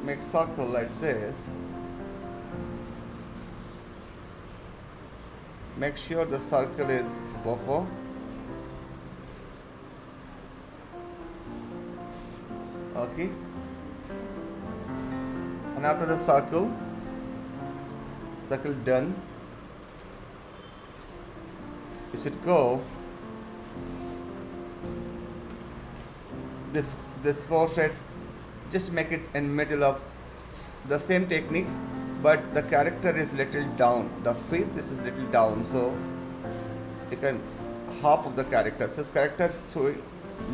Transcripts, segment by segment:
make circle like this. Make sure the circle is proper. Okay. And after the circle done, you should go this portrait, just make it in middle of the same techniques, but the character is little down, the face is little down, so you can half of the character. So this character so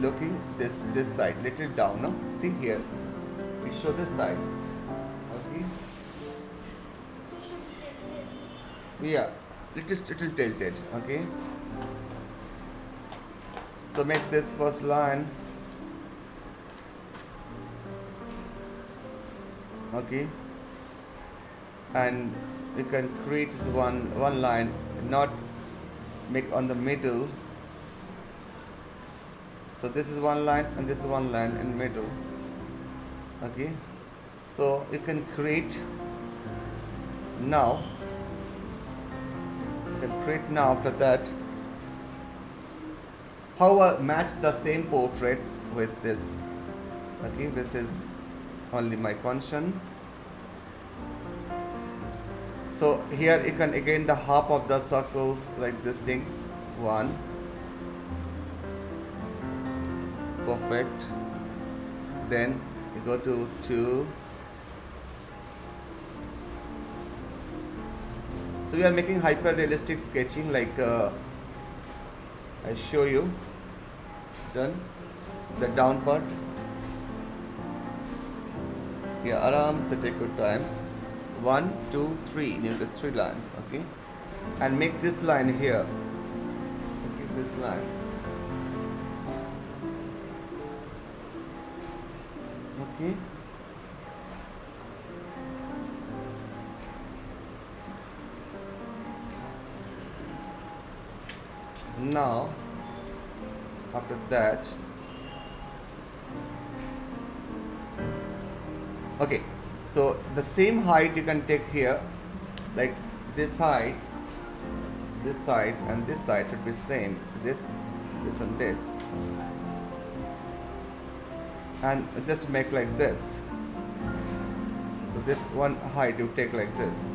looking this side little down, no? See here, we show the sides. Okay. Yeah, little tilted. Okay. So make this first line. Okay. And you can create one line, not make on the middle. So this is one line and this is one line in middle. Okay. So you can create now. After that, however, match the same portraits with this. Okay, this is only my concern. So here you can again the half of the circles like these things. One. Perfect. Then you go to 2. So we are making hyper realistic sketching like I show you. Done. The down part. Yeah, aram se take your time. 1, 2, 3. You get 3 lines. Okay. And make this line here. Okay, this line. Okay. Now, after that, okay, so the same height you can take here, like this height, this side and this side should be same, this and this, and just make like this. So this one height you take like this.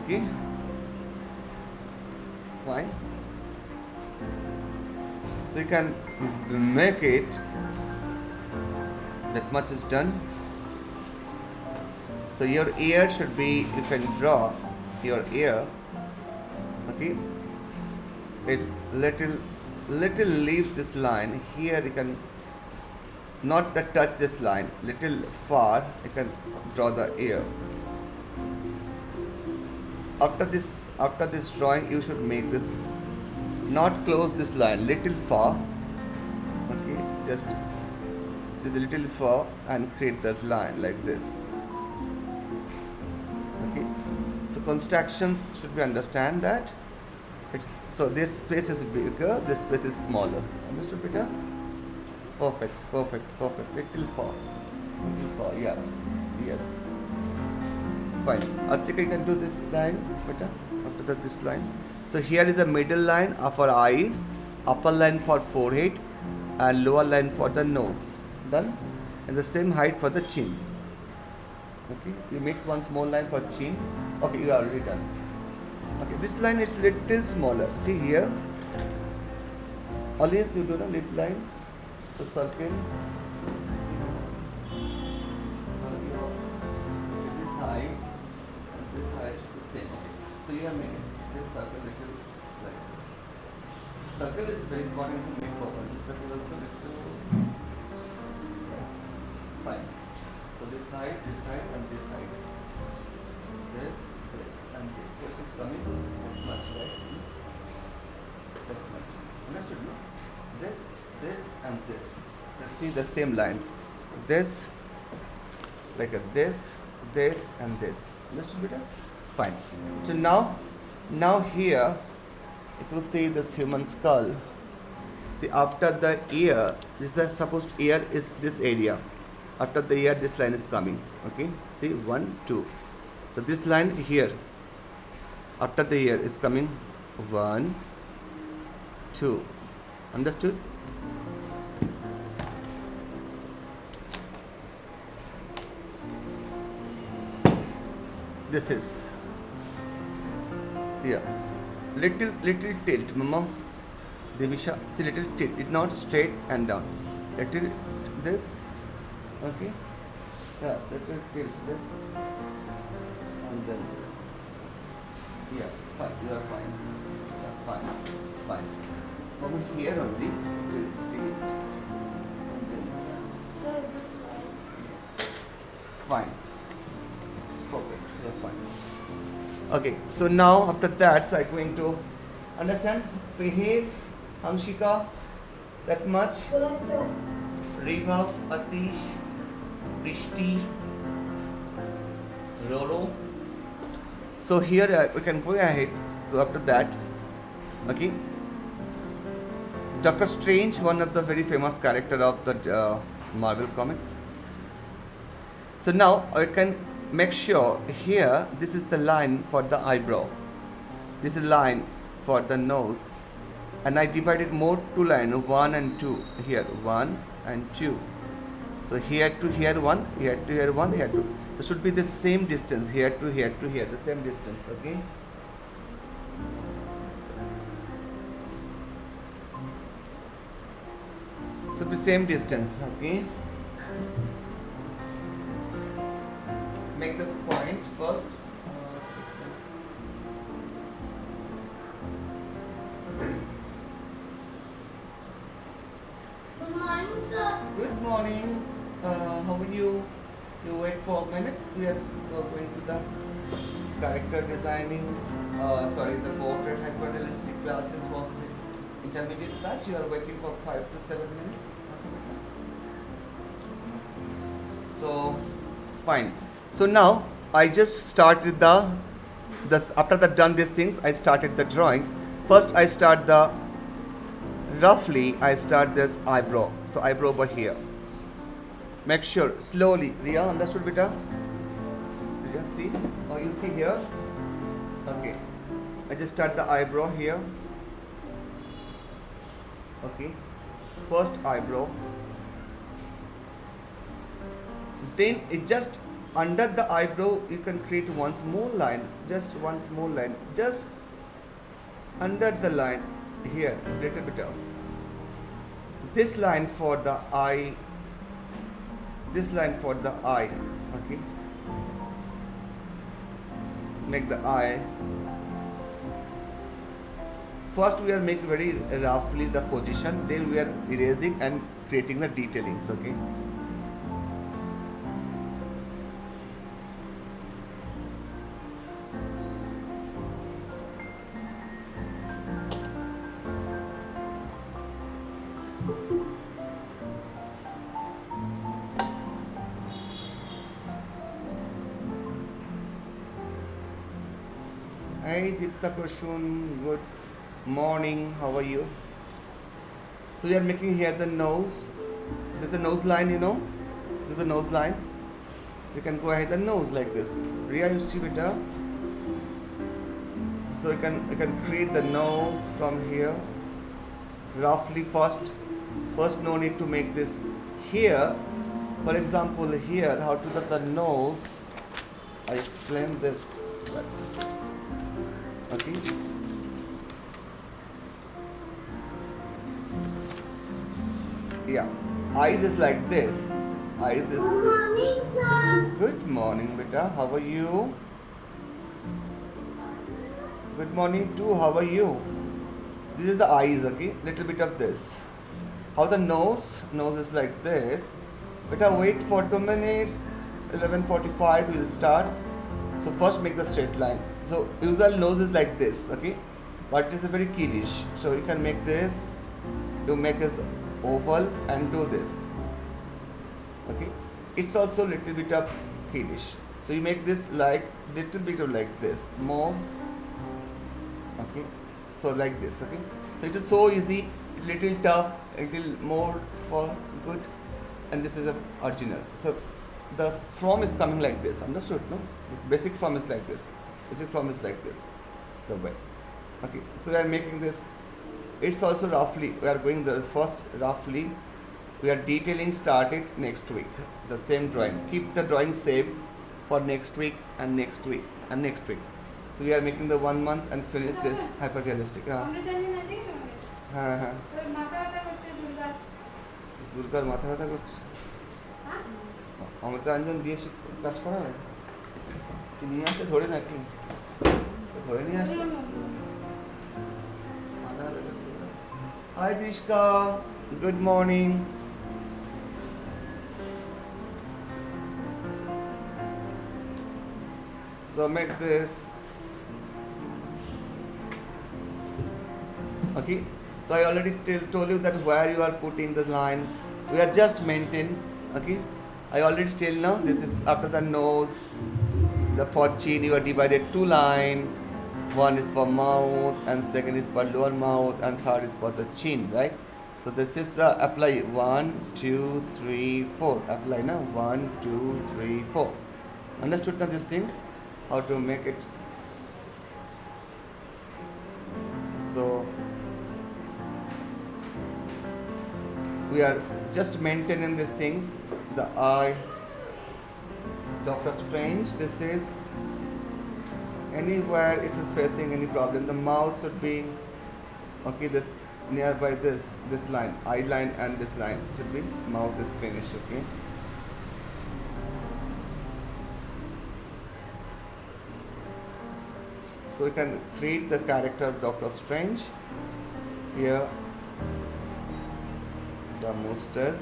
Okay. Fine. So you can make it, that much is done. So your ear should be, you can draw your ear. Okay, it's little leave this line here. You can not touch this line, little far you can draw the ear. After this drawing, you should make this, not close this line, little far. Okay, just see the little far and create that line like this. Okay, so constructions should be understand that it's, so this space is bigger, this space is smaller. Understood, Peter? Perfect. Little far, yeah, yes. Fine. Atika, you can do this line better. After that, this line. So here is a middle line for eyes, upper line for forehead, and lower line for the nose. Done. And the same height for the chin. Okay. You mix one small line for chin. Okay, you are already done. Okay. This line is little smaller. See here. Always you do the lip line. So circle. So you are making this circle little like this. Circle is very important to make proper. This circle also little fine. So this side, and this side. This, and this. So it is coming that much, right? That much. Understood? No? This, and this. Let's see the same line. This, like a this, and this. Understood, Peter? Fine. So now here, if you see this human skull, see after the ear, this is supposed ear is this area. After the ear, this line is coming. Okay, see 1, 2. So this line here, after the ear is coming 1, 2. Understood? This is here. Little tilt, mama. Devisha, see little tilt. It's not straight and down. Little this. Okay. Yeah, little tilt this. And then this. Yeah, fine. You are fine. Yeah, fine. Fine. Over here only. Tilt. And then. So is this right? Fine. Perfect. You're fine. Okay, so now after that, so I'm going to understand, behave, Hamshika, that much, Revav, Atish, Rishti, Roro. So here we can go ahead to after that. Okay, Doctor Strange, one of the very famous character of the Marvel comics. So now I can make sure here this is the line for the eyebrow, this is line for the nose, and I divided more two lines, 1 and 2 here, 1 and 2. So here to here 1, here to here 1, here 2. So should be the same distance, here to here to here, the same distance. Okay, should be same distance. Okay, make this point first. Good morning, sir. Good morning. How are you? You wait for minutes. We are going to the character designing. Sorry, the portrait hyperrealistic classes was intermediate batch. You are waiting for 5 to 7 minutes. So, fine. So now I just started this after that done these things. I started the drawing. First, I start the roughly. I start this eyebrow. So eyebrow over here. Make sure slowly. Ria, understood, beta? Ria, see? Oh, you see here? Okay. I just start the eyebrow here. Okay. First eyebrow. Then it just under the eyebrow you can create one small line. Just one small line. Just under the line here. Little bit of this line for the eye. This line for the eye. Okay. Make the eye. First we are making very roughly the position. Then we are erasing and creating the detailings. Okay. Hey Dipta Prashun, good morning, how are you? So we are making here the nose. This is the nose line, you know? This is the nose line. So you can go ahead the nose like this. Ria, you see beta? So you can create the nose from here. Roughly first no need to make this here. For example here, how to get the nose. I explain this like this. Okay. Yeah. Eyes is like this. Eyes is. Good morning, sir. Good morning, beta. How are you? Good morning too. How are you? This is the eyes. Okay. Little bit of this. How the nose? Nose is like this. Beta, wait for 2 minutes. 11:45 we'll start. So first make the straight line. So usual nose is like this, okay, but it is a very kiddish. So you can make this, to make this oval and do this, okay. It's also little bit of kiddish. So you make this like little bit of like this, more, okay. So like this, okay. So it is so easy, little tough, little more for good and this is a original. So the form is coming like this. Understood? No, this basic form is like this. Basic form is like this. The way. Okay. So we are making this. It's also roughly. We are going the first roughly. We are detailing started next week. The same drawing. Keep the drawing safe for next week and next week and next week. So we are making the 1 month and finish this hyper realistic. হ্যাঁ হ্যাঁ দুর্গার মাথা ব্যথা করছে অমৃতাঞ্জন দিয়ে কাজ করা হয় কি নিয়ে আসতে ধরে নাকি ধরে নিয়ে আসতে মাথা ব্যথা করছে হাই দৃষ্কা good morning so make this okay. So I already told you that where you are putting the line, we are just maintain. Okay, I already tell now. This is after the nose, the for chin you are divided 2 line. One is for mouth, and second is for lower mouth, and third is for the chin, right? So this is the apply 1, 2, 3, 4. Apply now 1, 2, 3, 4. Understood now these things? How to make it? So we are just maintaining these things. The eye, Doctor Strange, this is anywhere it is facing any problem. The mouth should be okay, this nearby this line, eye line and this line should be mouth is finished. Okay, so we can create the character of Doctor Strange here. The mustache,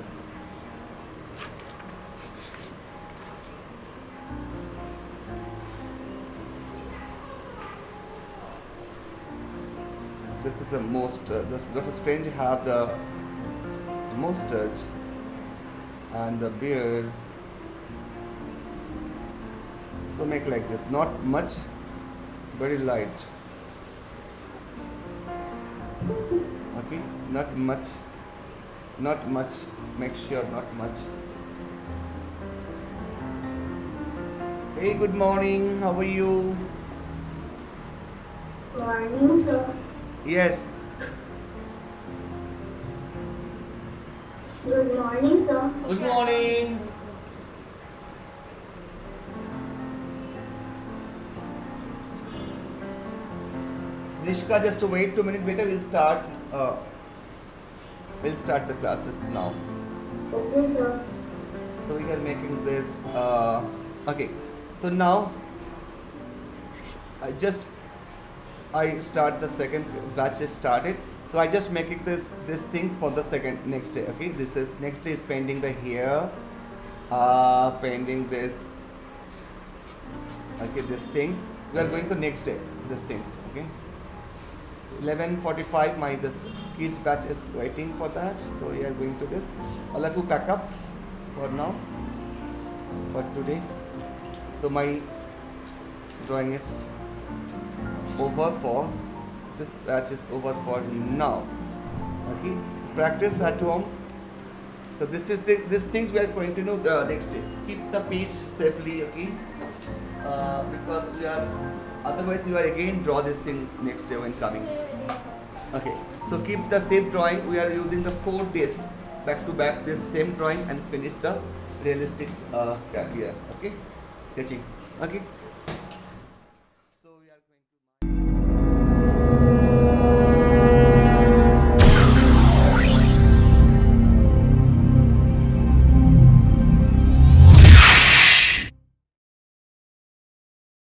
this is the most Doctor Strange have the mustache and the beard, so make like this, not much, very light. Okay, not much, make sure not much. Hey, good morning, how are you? Morning, sir. Yes, Good morning, sir. good morning. Nishka, just to wait 2 minutes, beta, we'll start the classes now. Okay, sir. So we are making this okay. So now I start the second batch is started. So I just making this things for the second next day. Okay, this is next day is painting the hair, painting this. Okay, these things we are going to next day. These things. Okay. 11:45. My this kids batch is waiting for that. So we are going to this. I'll have to pack up for now. For today. So my drawing is over for this batch is over for now. Okay, practice at home. So this is these things we are going to know next day. Keep the page safely. Okay, because we are otherwise you are again draw this thing next day when coming. Okay, so keep the same drawing. We are using the 4 days back to back this same drawing and finish the realistic here. Okay, sketching. Okay,